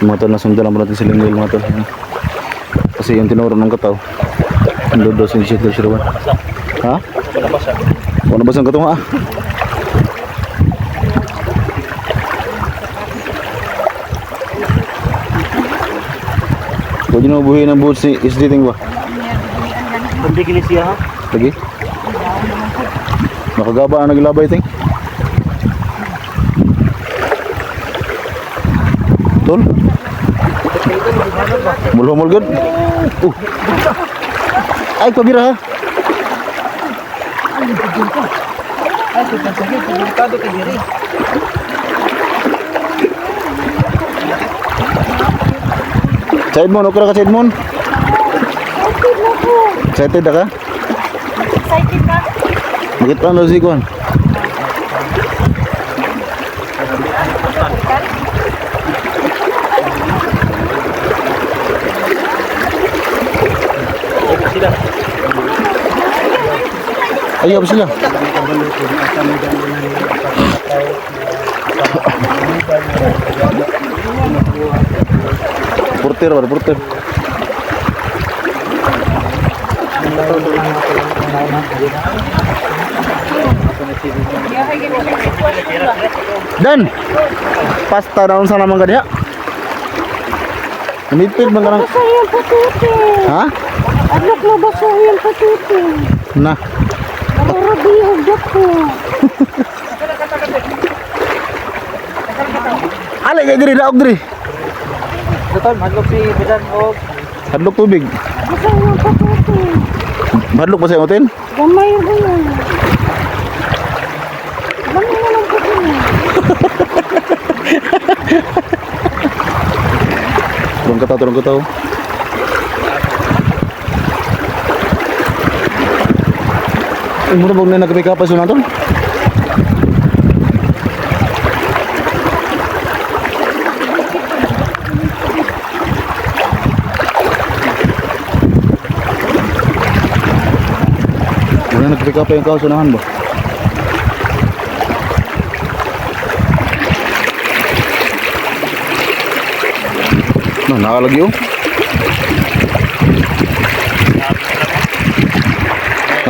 Mga tol, nasundan lang natin si Linguel mga tol. Kasi yung tinuro ng kataw. Ang dodos yung shit del Shirwan. Ha? Kung nabas ang katong ha? Pwede na mabuhay ng buhot si isditing ba? Hindi kini siya ha? Lagi? Nakagaba ang naglabay ting? Tol? Mulhumul gud? Ay, pabira ha? Ay, sige, publikado kay diri. Sa Edmond, okay na ka sa Edmond? Excited na ka? Excited ka? Bakit pa ang si Kwan? Ayaw ba sila? Porter ba? Porter. Dan! Pasta daun sa naman ka diha? Namipid bang ka ng... Basahin patuti. Ha? Anak na basahin patuti. Na. Marabihog dako. Alay kay diri, daog diri. Total, madlok si Bidan o Hadlok tubig. Basahin patuti. Hadlok pa sa hotel? Gamay ba yan? Gamay na lang po yun. Turong kataw. Ay, muna bang na nagkapikapas yun natin? Muna nagkapikapa yung kausunahan ba? No, nakalagi yun.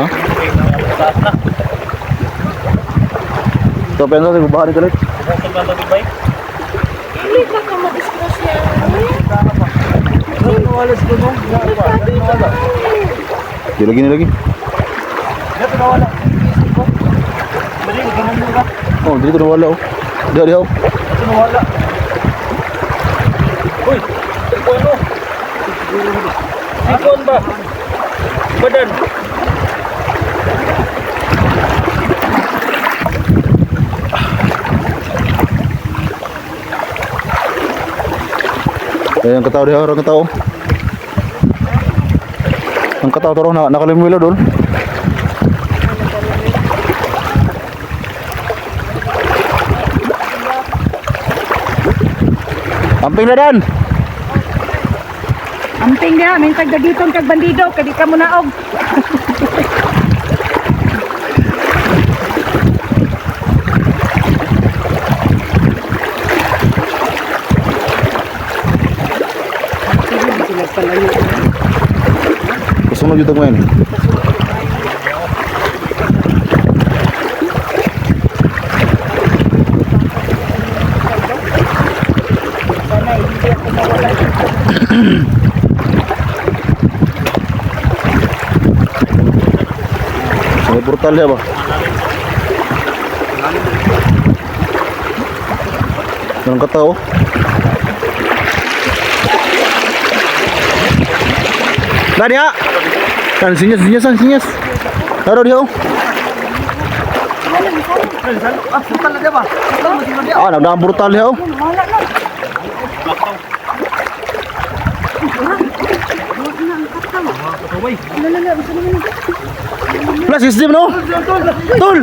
Ha? So, pensa sa gubahan ni Kalit. Hindi ka ka madiskrasya. Nawalas ko no? Di lagi. Dito nawala. Dali, ganun mo ka. Oh, dito nawala oh. Diha. Dito nawala. Uy, ano? Ikon ba? Badan. Ang kataw diha, orang kataw. Ang kataw toro na nakalimwilo dol. Amping na dan. Amping nga, may tagdagitong kag bandido, kadi ka mo naog. Kusunod yung tagmayan. May portal ya ba? Anong katao? Tadi ya? Kan sinyas. Taruh dia. Ah, sultan na dia ba? Sultan masih na dia. Ah, nagdaan brutal dia. Wala na. Plus system no? Tol.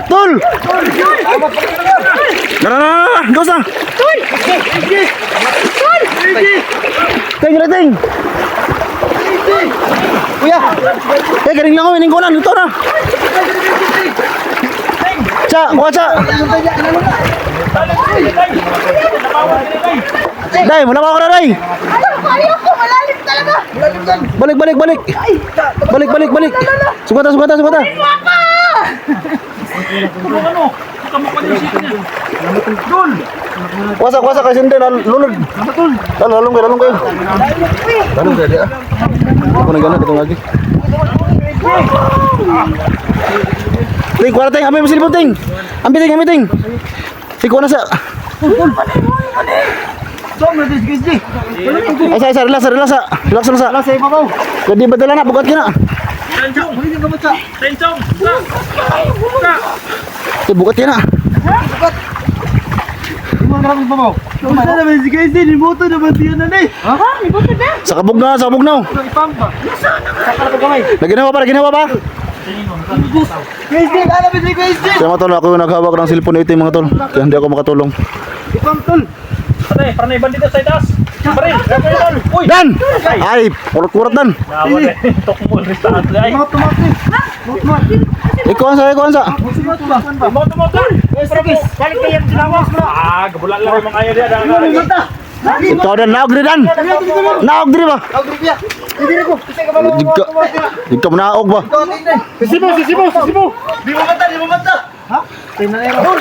Tol. Nah, enggak usah. Ting. Kuya. Galing lang ako iningkunan dito na. Cha, kuha cha. Day, wala ka na, Day. Ayaw ko, malalim talaga. Balik. Balik. Sugata. Kuasa kasi hindi lulod. Lalong kayo. Lalong kayo. Ako na gana katong lagi. Ting, kuha na ting. Ambil mesin ting. Ambil ting. Ting, kuha na sa. Ay, sa, relax na sa. Jadi betul na, bukat kina. Bukat kina. Sa kabog na. Lagi na ba? Kaya mga tol, ako yung naghawak ng cellphone ito mga tol. Kaya hindi ako makatulong. Pare bandito sa itaas. Pare, uy. Dan! Ay, kurat dan. Tok mo restaurant ay. Ikuan sa. Motor. Balik kayo lawas mo. Gabulan lang mga ayo dia. Ikaw dan, naog diri dan. Naog diri ba? Di ka manaog ba? Sisibo. Di mo mata. Ha? Tingnan na yun.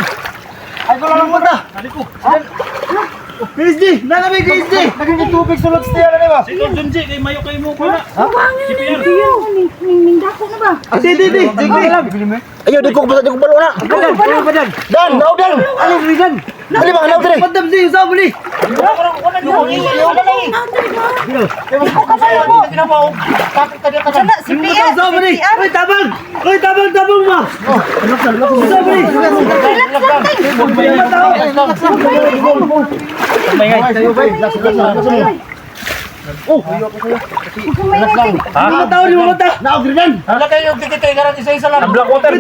Ay ko lang mata. Aliko. KSD, nalamig KSD. Naging tubig sa lagstiyan na ba? Si Junji, kay mayo kay mo ko na. CPR. Nindako na ba? Di. Ayo, di ko balo na. Dan, naog dan. Ano rigan? Dali ba, naog diri. Madam si sa bali. CPR. Sa bali. Oy, tabang ba? Sa bali. Lima mata. Naog diri dan. Wala kayo tikitay karan isa-isa lang. Black water.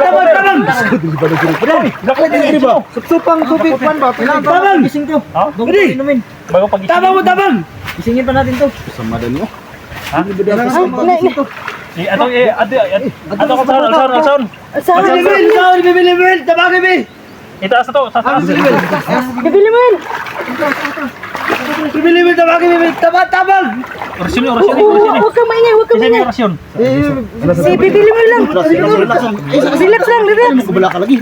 Supang tubig pan ba? Tabang. Gising to. Inumin. Bago pagising. Tabang. Gisingin pa natin to. Sama dan mo. Ato ka sound. Bibili. Tabagin mi. Itaas na to. Bibili mo yun. Bibili mi tabagin mi. Tabang. Orasyon. Huwag kang maingay. Orasyon. Si bibili mo lang. Relax lang. Kubala ka lagi.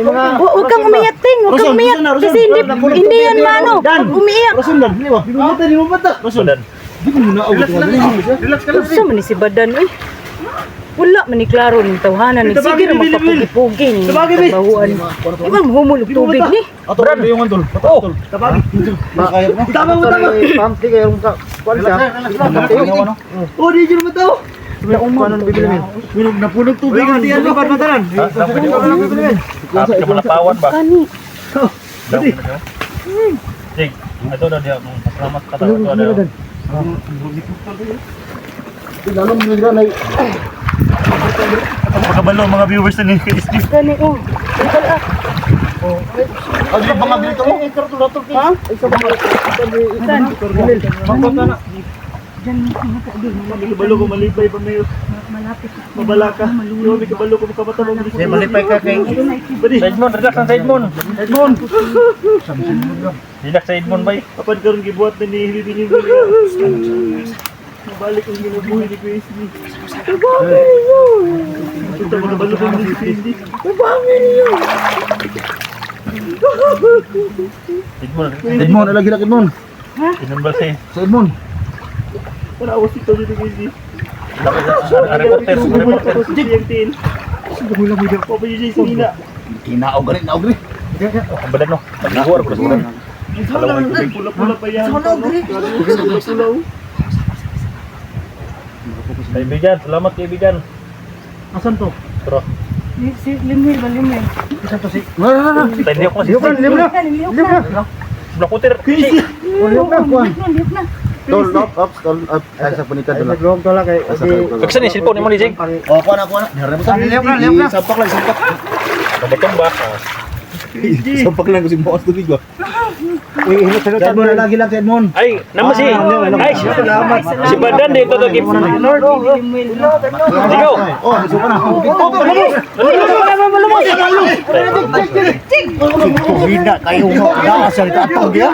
Huwag kang umiyak, Ting. Huwag kang umiyak. Kasi hindi yan mano. Umiiyak. Di mo mata. Relax ka lang. Gusto man ni si Badan, eh. Wala man ni klaro ng tawhanan. Sige na magpapugi-pugi ni tabahuan. Ibang humulog tubig ni. Ato rin yung antol. Tabang. Tabang. Pamti kayo yung Oh, di dyan mo tao. Paano bibili mo? Napunog tubig ang diyan mo. Patalan. Napawan ba? Kani. Jig, ito na dia. Salamat ka tayo. Lalong nagranay. Makabalo mga viewers na ni Steve. Kani, oh. Wala. Ano ba mga bilito mo? Ha? Saan? Kabalo ko malipay pa mayo. Malapit na. Mabala ka. Yo, may kabalo ko makamatawag. Sige, malipay ka kay. Sidemon, relax ang Sidemon. Relax sa Sidemon bay. Apan karon gibuhat na ni Hilibini mo. Mabalik ang ginabuhi ni Kuya Steve. Ito makabalo ko ni Steve. Edmond, lagi lagi Edmond. Inon ba si? Sa Edmond. Para awas ito dito kay Steve. Reporter. Yung tin. Siguro lang video ko pa yung Jason. Kinaog galit, naog galit. Ang badan no. Pag-iwar ko sa pula-pula pa yan. Pula-pula. Kaibigan, salamat kaibigan. Asan to? Pero, Si Limwil ba, Limwil? asan to si? Hindi ako kasi. Liyok na. Black water. Liyok na. Tol, up. Ay sa punikan to lang. Kaksa ni silpon mo ni Jing. Oh, kuha na. Liyok na. Sampak lang. Kabutong ba? Sampak lang kasi bukas tubig ba. Edmond, lagi lang si Edmond. Ay, naman si. Ay, si Badan dito to give. Sige. Oh, gusto ko na. Lumos. Hindi kayo na sa tatong dia.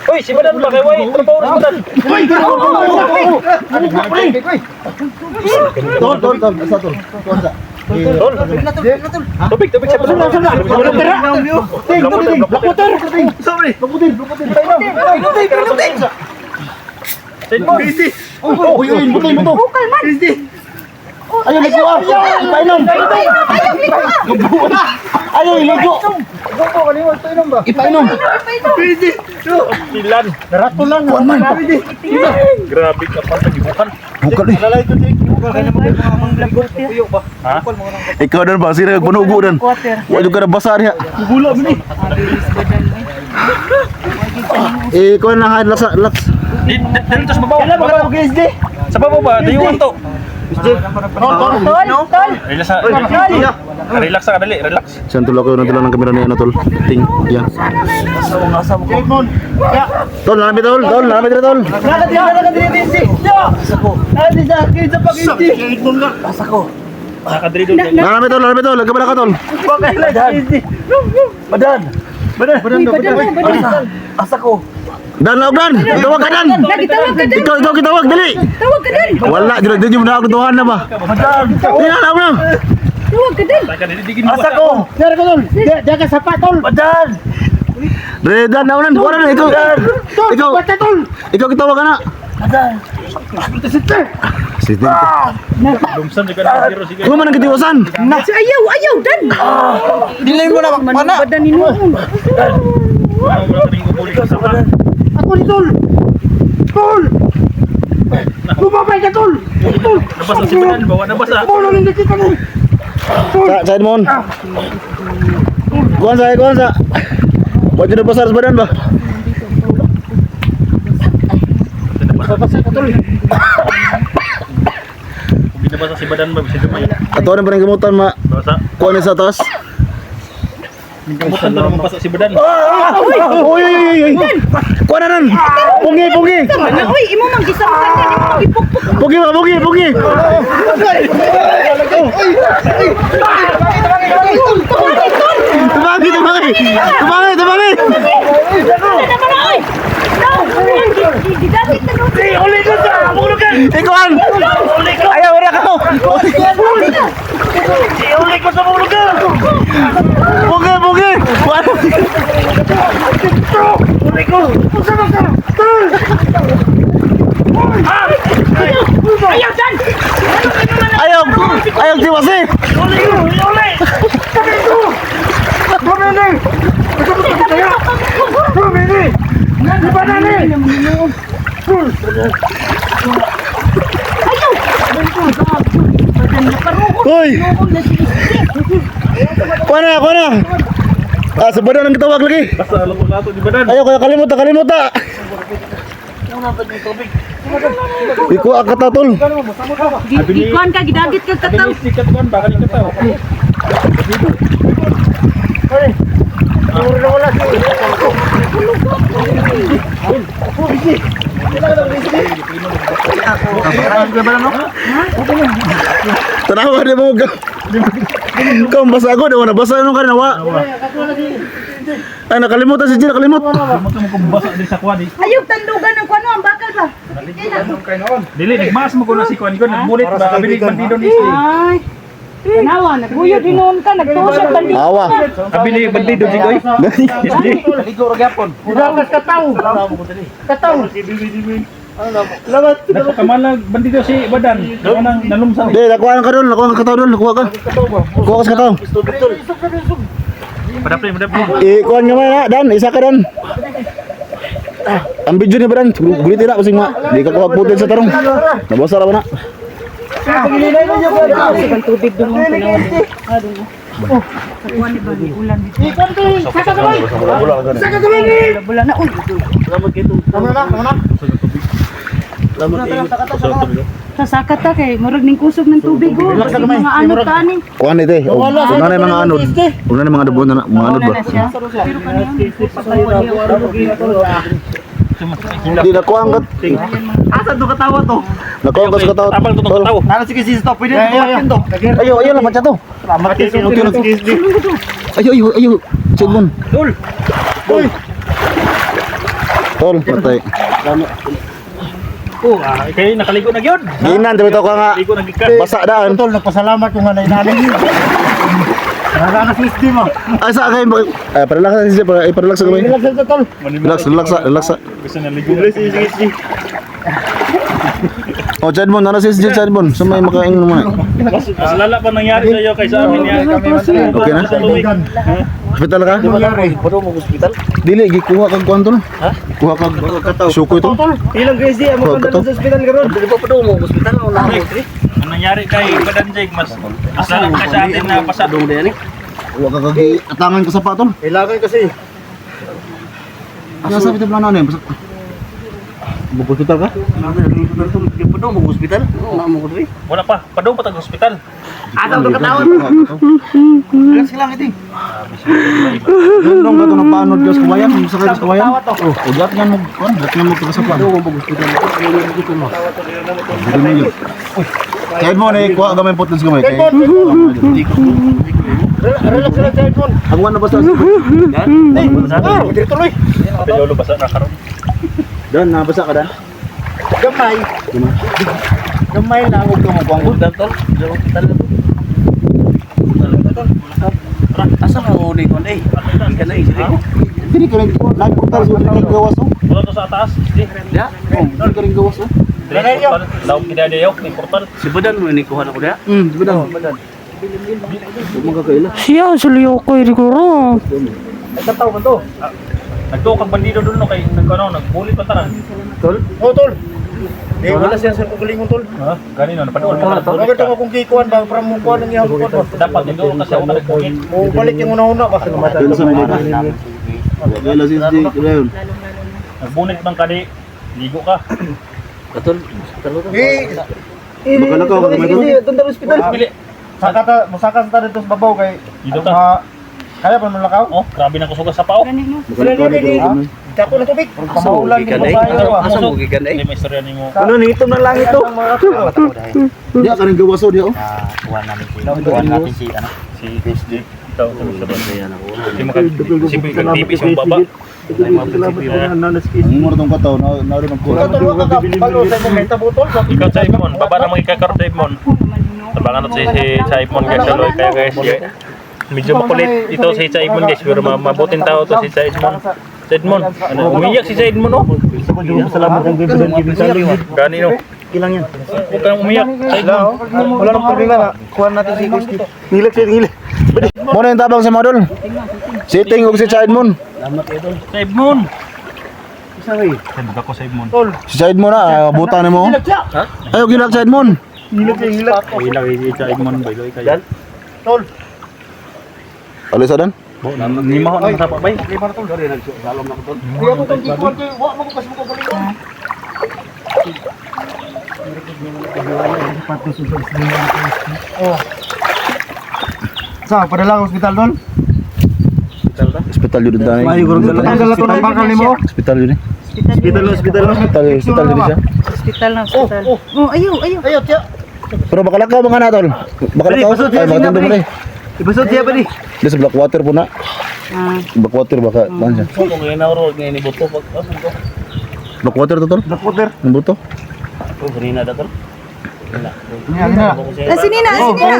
Uy, si Badan ba kay Way? Trabaho na Badan. Tol. Asa tol? Tubig sa Badan. Sorry. Ayaw nagkuha. Ipainom. Ayaw ilugo. Ipainom. Silan. Darato lang. Kuan man. Grabe ka pa sa gibukan. Bukal eh. Lalay to dik. Ha? Ikaw dan ba? Sira punugo dan. Wala ka na basa niya. Gula mo ni. Ikaw na laks. Dito sa babaw. Kala ba ka GSD? Sa babaw ba? Dayuan to. Tol. Relax ka dali, relax. Saan tulak ko ng kamera ni ano tol? Ting. Yan. Tol, nalami tol. Nalami tol. Lakad din GSD. Adi sa akin sa pag-GSD. Nakadiri doon. Nalami tol. Lagka ka tol. Badan. Asa ko. Dan laog dan. Tawag ka dan. Nagitawag ka din. Ikaw kitawag dali. Tawag ka din. Wala, dito na ako tuhan na ba? Tingnan laog na. Tawag ka din. Nakadidigin mo. Asa ko. Dara ka tol. Jaga sapat tol. Badan. Redan naunan. Wala na ikaw. Ikaw kitawag ka na. Sitin. Lumsan juga na biro sige. Kung man ang kitiwasan. Si ayaw dan. Dilay mo na Mana badan ni noon. Wala ka rin kukulik sa badan. Ako ni tol. Tol. Lumabay ka tol. Nabasa si Badan, bawa nabasa. Bono ni kita ni. Sa mon. Kuan sa. Buat jadi besar sebadan ba? Hindi nabasa si Badan ba bisa dumay. Ato na parang gamutan ma. Basa. Kuan sa taas. Kamutan to naman basa si Badan. Uy. Kuan na nan. Pugi. Uy, imo mang gisamkan ka imo gipukpuk. Pugi. Tumagi. Ikuan. Ayaw wala ka. Pugi. Kuan. Ayaw diwasi. Hoy. Kuan na. Sebadan ang kitawag lagi. Basa lato di Badan. Ayo kaya kalimut. Iku akatatol. Gikuan ka gidagit ka kataw. Sikat kon bakal ikataw. Tanawa dia mo ka. Kau basa ako, daw na basa nung kanawa. Ay nakalimutan si Jin, nakalimut. Mo ko basa diri sa kwadi. Ayaw tandugan ng kuano ang bakal ba? Dili nagmas mo ko na si kwan ko nagbulit ba kabilig bandido ni si. Ay. Tanawa, nagbuyo din noon ka, nagtusok bandi. Awa. Kabilig bandido si Goy. Ligo ra gyapon. Dapat kataw. Kamalag bandido si Badan. Nang nalumsan. Deh, nakuha ka doon, nakuha ka doon, nakuha ka. Kuha ka sa kataw. Padapre. Ikuan nga man na, Dan, isa ka Dan. Ang video ni Badan, gulitin na kasi ma. Di ka kuha putin sa tarong. Nabasa ra ba na? Pagililay mo niya ba? Ang tubig doon mo tanawa. Kuan ni bani ulan dito. Bula na uy. Sa sakat ta kay murag ning kusog ng tubig go. Mga ano tani. Kuha ite. Una na yung mga anod. Una na yung mga dabo na mga anod ba? Pero kaniya. Di nakuha ang kat. Asa to katawa to? Nakuha ang kat sa kataw. Tapal to tong tawo. Ano sige si stop pwede to. Ayo lang macam tu. Salamat kayo sa Okay, okay. KSD. Ayo. Sidmon. Tol. Uy! Tol, patay. Oh, kay nakaligo na gyud. Ginan, dito ka nga. Nakaligo na gikas. Basa daan. Tol, nagpasalamat yung hanay namin. Nagana KSD mo. Ay, sa kayo. Paralax na siya. Paralax sa kamay. Relax na tol. Relax. Gusto na ligo. Oh, Chadmon, nara si Chadmon. Sa may makain naman. Mas lala pa nangyari sa iyo kaysa amin yan. Okay na? Hospital ka? Pado mo hospital? Dili, gikuha kag kuwan tol. Ha? Kuha kag suko ito. Ilang KSD ang Kuha ka to. sa hospital karon? Dili pa pado mo hospital wala mo. Ang nangyari kay Badanjig mas lala pa sa atin na pasado. Kuha ka kag atangan ka sa patol. Kailangan kasi. Asa sa bitab na ano yan? Hospital ka? Pado mo hospital? Wala mo ko Wala pa, padung pa tag hospital. Ataw to katawan. Relax lang ito. Nung ka ito ng paanod ka sa kawayan, sa kayo sa kawayan. Oh, ugat nga mo, ugat nga mo ka sa pan. Kahit mo na kuha gamay potens gamay. Relax lang sa iPhone. Ang wala basta. Tuloy. Kapilolo basa na karon. Dan, nabasa ka dan? Gamay. Gamay lang huwag ka magwangod. Tol. Hospital na to. Asa ka uli ko na eh? Hindi ka na eh. Hindi ka rin, nagpunta sa mga gawas oh. Wala to sa atas. Di. Ya? Hindi ka rin gawas oh. Law kidadayok ni portal. Si Badan mo inikuha na ko na? Badan. Magkakaila. Siya, suliyo ko, siguro. Nagtataw man to. Nagtuo kag bandido doon no kay nagbulit pa tanan. Tol? Oh, Tol. Di wala siya sa kugalingon, Tol. Ha? Ganino napanood mo na Bakit ako kung kikuan ba para mo kuan ang ihang kuan mo? dapat nido kasi ako nagbungit. Mo balik yung una-una ba sa namatay. Ganun sa mga Wala si SD Rayon. Nagbunit bang kadi ligo ka. Tol. Baka nakaw ka may Tunda hospital. Bili. Musaka sa dito sa babaw kay Dito ta. kaya pa man lakaw. Oh, grabe na kusugas sa pao. Sila ni Dako na tubig. Pamaulan ni babayo. Asa mo gigan ay? May istorya nimo. Ano nito na lang ito? Di ka rin gawas oh di oh. Kuha natin si ano, si KSD. Ito sa bandayan ako. Si TV sa baba. Ang mura tong kataw na rin ang kuha. Palo sa mo kay tabutol. Ikaw sa Imon, baba na mga ikakar sa Imon. Tabangan natin si Imon guys, aloy kaya guys. Medyo makulit ito si Imon guys, pero mabuting tao to si Imon. Edmond, ano, umiyak si Edmond no? Salamat ang bibigyan kibisali. Gani no? Ilang yan. Huwag kang umiyak, Edmond. Wala nang problema na. Kuha natin si Gusti. Ngilak siya, ngilak. Muna yung tabang sa model. Sitting og si Chadmon. Sa Edmond. Isa rin. Send ako sa Edmond. Tol. Si Chadmon na, buta ni mo. Ngilak siya. Ayaw gilak Chadmon. Ngilak siya, ngilak. Ilang sa Edmond ba ito kayo? Tol. Alisa dan? Ni mo na sa babay. Lima na tol. Dari nagsalom na ko tol. Kuya mo tong kikuan kay wa mo ko pas mo ko galingon. Oh. Sa padala hospital tol. Hospital yun dani. Padala to ng bakal nimo. Hospital yun eh. Hospital yun Hospital yun siya. Hospital na, hospital. Oh, ayaw. Ayo tiya. Pero bakalakaw mga natol. Bakalakaw. Ay, magandang mo na eh. Ibasod siya pa di. Di sa Blackwater po na. Blackwater baka saan siya? Kung ngayon na ro ngayon ni buto pag Blackwater to tol? Dakoter. Ang buto? oh ganina da tol. Nina. Sinina.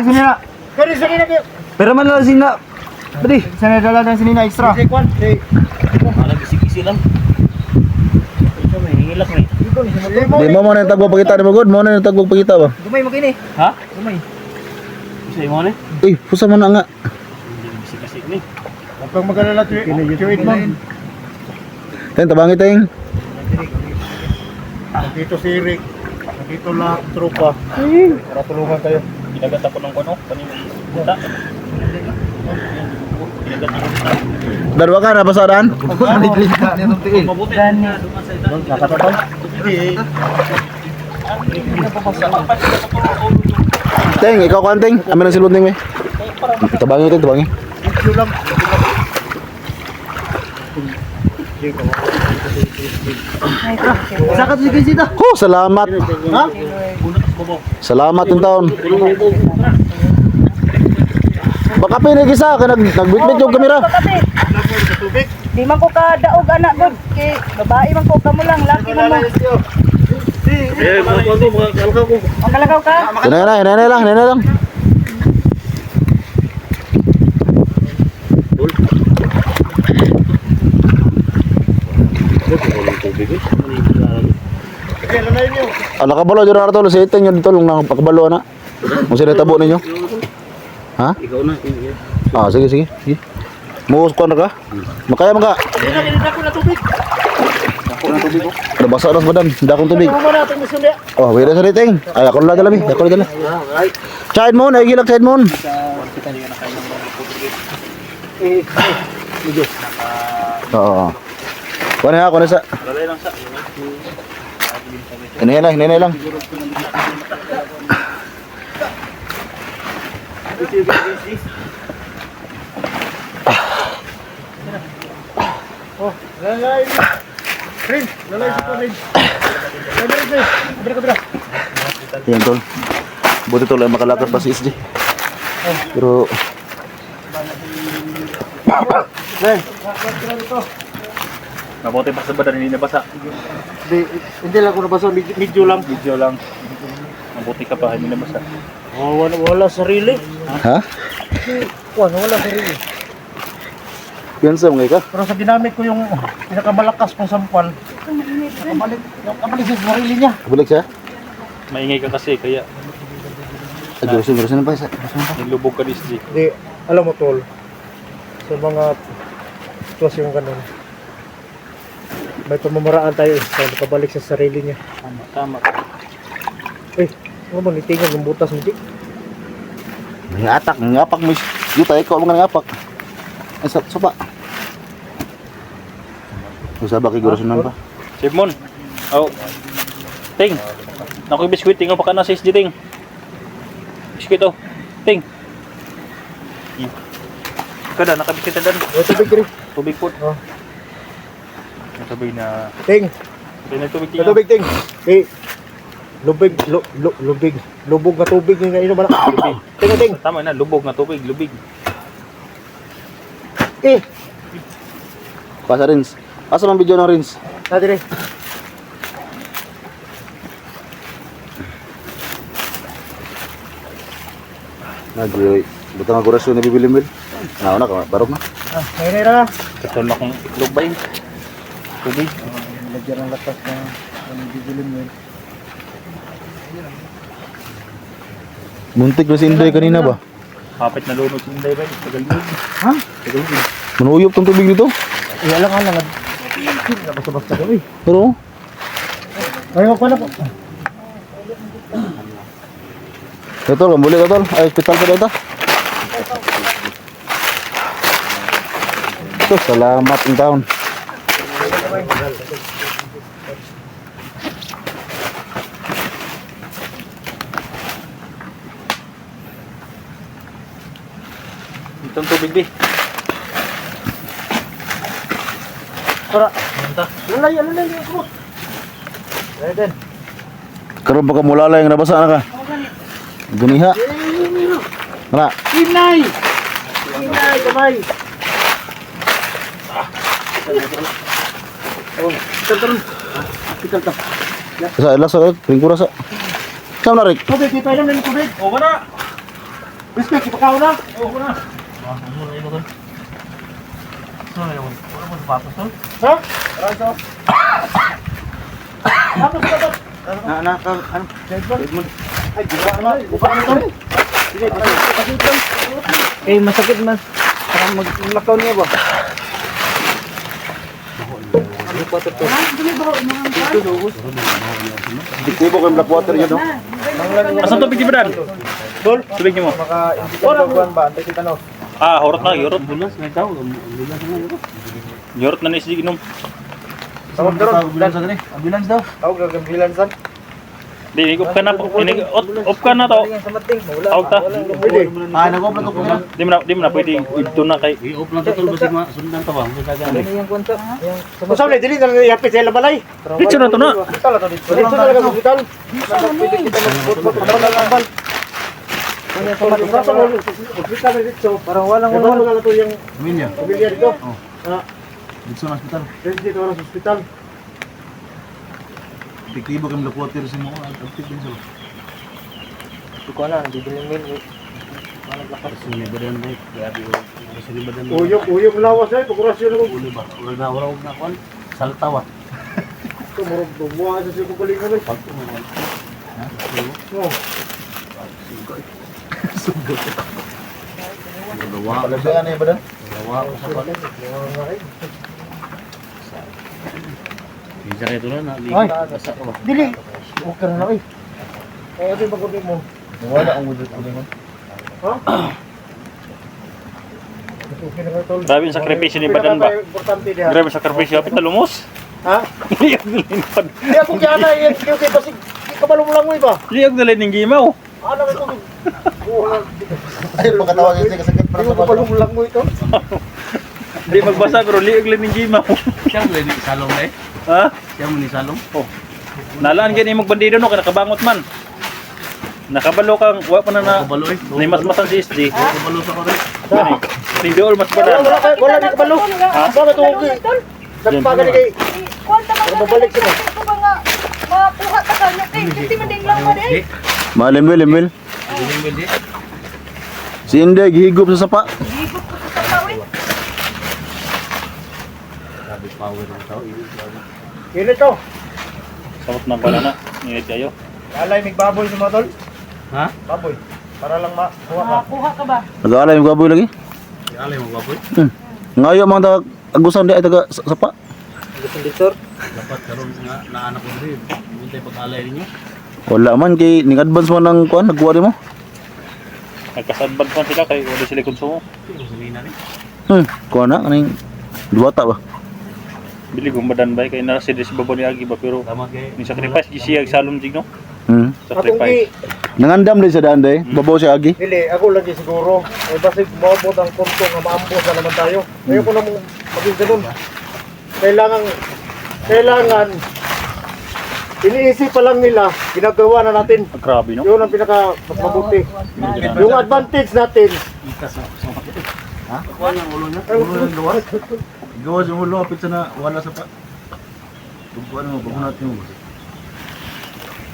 Sinina. Kari sinina kayo. Pero man lang sinina. Pwede. Sana dala ng sinina extra. Ano bisik-bisik lang. Ito may hilak ni. Di mo na yung tagpo pagkita ni mo good. Mo na yung tagpo pagkita ba? Gumay mo kini. Ha? Gamay. Isa mo ni. Uy, pusa mo na nga. Bisik-bisik ni. Huwag kang mag-alala, Chuit mo. Teng, tabangi teng. Dito si Rick. Dito lang tropa. Para tulungan kayo. Ginagat ako ng kuno kanina. Buta. Ginagat ako sa. Darwa ka, napasadaan? Mabuti na duman sa ito. Nakatataw? Teng, ikaw kan teng. Amin ang silod ning eh. Tabangi teng, tabangi. Ito lang. Saka to si Kisita. Oh, salamat. Ha? Salamat yung taon. Makape ni gisa kay nagbitbit yung kamera. Di man ko ka daog anak god kay babae man ko kamo lang laki man mo. Ang kalagaw ka? Hinay lang. Ala kabalo jud ra tol sa iting yun tol nang pakabalo na. Mo sila tabo ninyo. Ha? Ikaw na. Ah, sige. Muus ko na ka? Makaya man ka. Ako na tubig. Nabasa na sa badan, hindi akong tubig. Ako na itong musundi. Oh, wala sa riting. Ay, ako na dala. Chide mo, naigilag chide mo. Oo. Kuha na sa. Hinay lang. Lalay. Rin, lalay sa pamid. Bira. Yan tol. Buti tol ay makalakas pa si SJ. Pero Mabuti pa sa badan, hindi nabasa. Hindi lang ako nabasa, medyo lang. Mabuti ka pa, hindi nabasa. Oh, wala sarili. ha? Wala sarili. Yan sa mga ka. Pero sa ginamit ko yung pinakamalakas kong sampal, nakabalik sa sarili niya. Balik siya. Maingay ka kasi, kaya Adusin na pa isa. nilubog ka ni SJ. Hindi, alam mo tol, sa mga sitwasyon ganun, may pamamaraan tayo para makabalik sa sarili niya. Tama. Ano ba, nitingan ng butas mo, Jik? Ngapak mo. Dito ay ko mga ngapak. Ay sopa. Usa ba kay goroson pa? Simon. Oh. Ting. Naku biskwit tingo pa ka na sa SJ ting. Biskwit oh. Ting. Kada nakabiskwit na dan. Tubig rin. Tubig po. Oh. Tubig na. Ting, Tinay tubig ting. tubig, Ting. Lubig. Lubog na tubig yung nainom na. Ting. Tama na, lubog na tubig, lubig. Pasa Rins. Asa man video ng Rins? Dati rin. Nagre. Buta nga goroson ni bibilimbil. Na ka, barok na. Ngayon na. Katol na kong itlog ba yun? Tubig. Lagyan ng latas na bibilim yun. Muntik na si Inday kanina ba? Kapit na lunod si Inday ba yun? Tagal yun. Ha? Manuyop tong tubig dito. Alang. Basta-basta kami. Pero Ayaw ko na po. ito lang boleh tol. Ay hospital pa dito. Salamat in town. Itong tubig di. Tara. Manta. Lalay. Kumot. Ayan. Karon baka mulala yang nabasa na ka. Ganiha. Ra. Inay, kamay. Kita. Sa ilas sa ringkura sa. Sama na rik. Tubig, di pa ilang ng tubig. O ba na? Respect, ipakaw na. O ba na? Ano na yun? Ano na yun? Wala mo sapatos to? Ha? Raso. Ano ba? Ano? Ay, buka na to. Masakit man. Parang maglakaw niya ba? Diktibo kay black water yun no. Asan tubig di ba dan? Tol? Tubig niyo mo? Maka-indikan ba? Antay kita no. Ah, horot na, horot. Bulas na ikaw. Horot na ni SJ inom. Tawag daw. Ambulance daw. Tawag ng ambulance. Di, op ka na po. Op ka na to. Tawag ta. Ah, nag-open to ko. Di mo na pwede ito na kay. I-off lang tatol basig sundan ta ba? Kung saan dili na yapit sa balay. Dito na to na. Hospital to dito. Dito talaga sa hospital. Pwede kita mag-ambal. Hospital na dito. Parang walang wala to yung pamilya dito. Dito sa hospital. Dito sa hospital. Epektibo kami lakuwatir sa mga aktif din sila. Hindi ko na, bibiling mil. Sini badan baik, grabe o. Sini badan baik. Uyok lawas ay pagkurasyon ako. Uli ba? Wala na kon. Saltawa. Ito murag buwa sa siya kugalingan ay. Pagto mo. Oh. Dalawa. Palagyan na ba dan? Dalawa ko sa pala. Bisa kayo na, Ay. basa ko ba? Dili. Okay na na ay. Ay ito pagkutin mo. Wala ang wujud ko din. Ha? Okay na tol. Grabe yung sakripisyo ni Badan ba? Importante diha. Grabe yung sakripisyo. Kapit na lumos. Ha? Liyag dalhin pa. Di ako kaya na yan. Kasi basig. Ikabalong lang mo iba. Liyag dalhin ng gimaw. Ano ba ito? Ay, pagkatawag yun siya kasakit para Hindi sa mo kabalong lang mo ito. Hindi magbasa pero liyag dalhin ng gimaw. Siya mo ni salong eh. Ha? Siya mo ni salong. Oh. Nalaan gani magbandido no kaya nakabangot man. Nakabalo kang wa pa na Kabalo eh. mas si SG. Kabalo sa kore. Gani. Hindi all mas Wala, Badan. wala di kabalo. Bakit ito okay? Nagpaga ni kay. Babalik sila. Mapuha ta kanyo kay hindi man ding lang mo dai. Malimbil, limbil. Bibiling mil di. Si Inday, gihigop sa sapa. Gibot ko sa tawid. Grabe power ng tao. Kini to. Sakot ng banana. Ngit kayo. Alay mig baboy sa mga tol. Ha? Baboy. Para lang makuha ka. Makuha ka ba? Nag-aalay yung gaboy lagi. Alay mo baboy. Ngayon mga taga agusan di ay taga sapa. Dapat karon nga naanak ko rin. Hintay pag-alay ninyo. Wala man kay ning advance mo ng kuan nagkuha mo. Nagkasadbad pa sila kay wala sila konsumo. Sabihin na rin. Kuha na kaning duwata ba. Bili kong Badan ba kay nara si Babo ni Agi ba pero Tama kay. ni sacrifice siya salom jig no. Hmm. Atong Sacrifice. Nangandam din sa daan day. Babaw siya agi. Dili, ako lagi siguro. Eh basig maabot ang punto nga maambos na naman tayo. Ayoko na mong maging ganun. Kailangan iniisip pa lang nila, ginagawa na natin. Ah, grabe no. Yun ang pinaka mas mabuti. Yung advantage natin. Kuha ng ulo niya. Ulo ng gawas. Gawas yung ulo apit sa na wala sa pa. Kuha mo bagunat mo.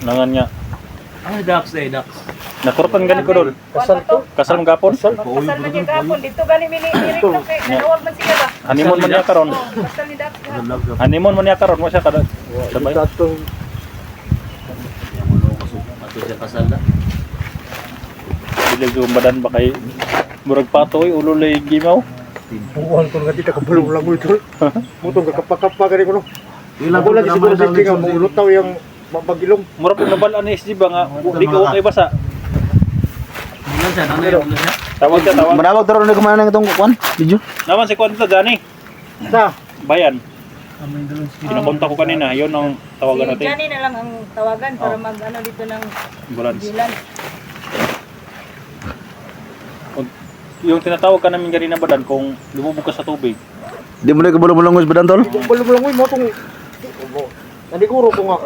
Nangan niya. Ay, ducks eh, ducks. Nakurtan gani ko dol. Kasal to. Kasal ng gapon. Kasal man niya gapon dito gani miniirik no kay nanawag man siya ba. Honeymoon man niya karon. Kasal ni Dak. Honeymoon man niya karon mo siya kada. Sabay. Atong Yang ulo ko so. Ato siya kasal na. Bili ko Badan ba kay murag patoy ulo lay gimaw. buwan ko nga dito kabulong lang mo ito. Mutong kakapakapa gani ko no. Ako lagi siguro sa tinga mo lutaw yung mabagilong. Mura po nabalaan ni SG ba nga di ko kay basa. Bulan siya, nanay ulo siya. Tawag ka tawag. Manawag taro na kumain ng itong kuan. Video. Naman si Kwanta gani. Sa Bayan. Kinakonta ko kanina, yun ang tawagan natin. Gani na lang ang tawagan para mag ano dito ng Ambulance. bilan. Yung tinatawag ka namin ganina Badan kung lumubog ka sa tubig. Di mo na kabulong-bulong ba dan tol? bulong lang mo motong nandiguro ko nga.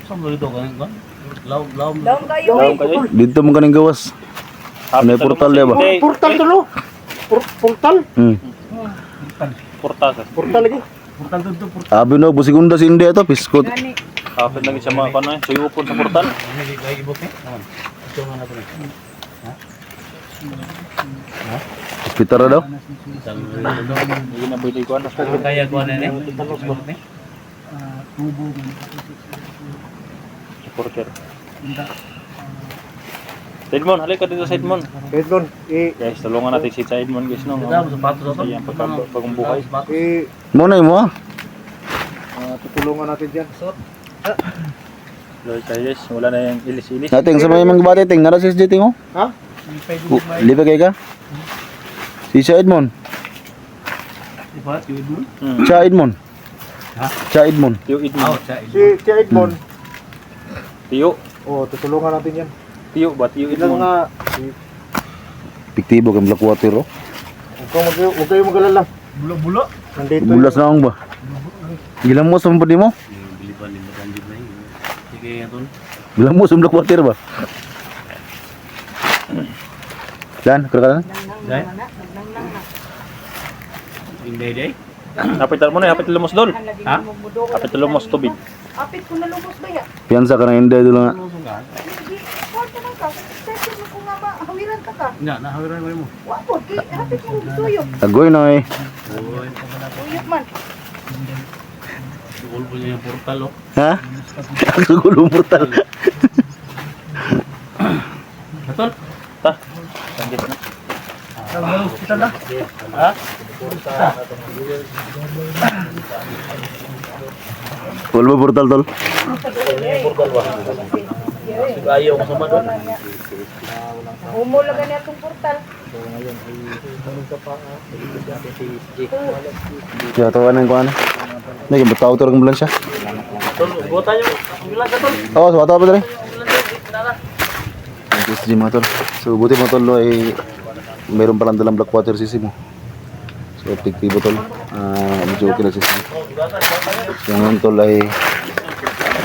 Saan ba ito kanin ko? Laom. Daw kayo. Daw kayo. Dito mo kaning gawas. Ano yung portal di ba? Hindi, Portal to no. Portal? Portal. Portal lagi. Abi no busigunda si Inday to piskot. Gani. Kapit lagi sa mga kanoy. Suyupon sa portal. Hindi ko ibot eh. Naman. Ito nga natin. Hospital daw. Isang Hindi na pwede ko ano. kaya ko na eh. Supporter. Edmond, halika dito sa Edmond. Edmond, Guys, tulungan natin si Edmond guys no. Kita mo sapatos Sa iyang pagbuhay. Mo na mo. tutulungan natin diyan. Lord guys, wala na yung ilis-ilis. Nating sa may mga bata ting nara si SJT mo. Ha? Lipa kay ka. Si Cha Edmond. Diba? Tiwid mo? Cha Edmond. Ha? Cha Edmond. Tiyo Edmond. Si Edmond. Tiyo. Oh, tutulungan natin yan. Tiyo ba? Tiyo Ilang Edmond. nga Epektibo kang black water oh. huwag kayo mag-alala. Bulo-bulo. Nandito Bulas na akong ba? Gilang mo sa padi mo? Bilipan din ba na yun? Sige, ito. Gilang mo sa black water ba? Dan, kira ka na? Hapit mo na, hapit lumos dol. Ha? Hapit lumos tubig. Apit ko na lubos ba ya? Piyansa ka na hindi dito nga. Kwarta lang ka. Kasi mo ko nga ba, hawiran ka ka. Nga, nahawiran mo mo. Wapod, apit mo tuyok. Agoy na eh. Tuyok man. Ulpo niya yung portal oh. Ha? Ang gulong portal. Betul? Ta. Lanjut na. Kita na. Ha? Wala ba portal tol? Ayaw ko sama doon. Humula ka niya itong portal. Kaya tawanan ko ano. Hindi, bataw ito rin ambulansya. Tol, buta yung ambulans tol. Oo, sa bataw pa ito rin. Ang SG mga tol. So, buti mga tol ay mayroon palang dalang black water sisi mo. So, epektibo tol. Medyo okay na sisi. So, ngayon tol ay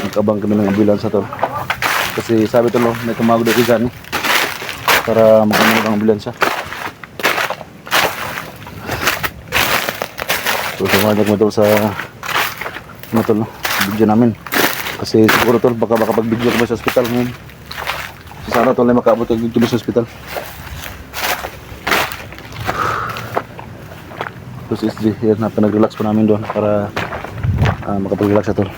nagkabang kami ng ambulansya tol. Kasi sabi tol, may tumawag daw kay para makamit ang ambulansya. So, tumalag mo tol sa ano tol, video namin. Kasi siguro tol, baka pag-video kami sa hospital ngayon. So, sana tol ay makaabot kami sa hospital. Terus SG, yan na pinag-relax pa namin doon para makapag-relax siya tol.